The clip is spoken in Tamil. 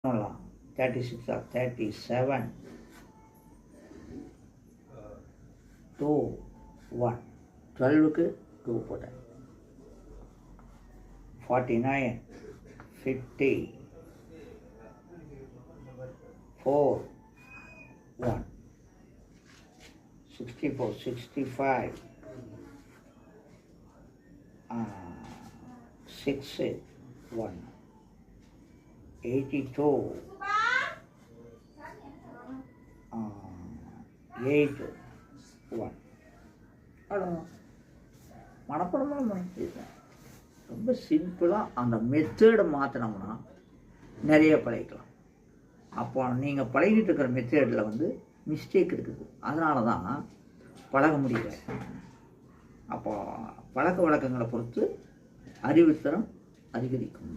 36 or 37, 2, 1. 12க்கு 2 போட்டேன். 49, 50, 4, 1. 64, 65, 6, 1. 82, 8, 1. அவ்வளோதான். மனப்படமாக பண்ணிட்டுருக்கேன். ரொம்ப சிம்பிளாக அந்த மெத்தேடை மாற்றினோம்னா நிறைய பழகிக்கலாம். அப்போ நீங்கள் பழகிட்டு இருக்கிற மெத்தேடில் வந்து மிஸ்டேக் இருக்குது. அதனால தான் பழக முடியல. அப்போ பழக்க வழக்கங்களை பொறுத்து அறிவுத்திறன் அதிகரிக்கும்.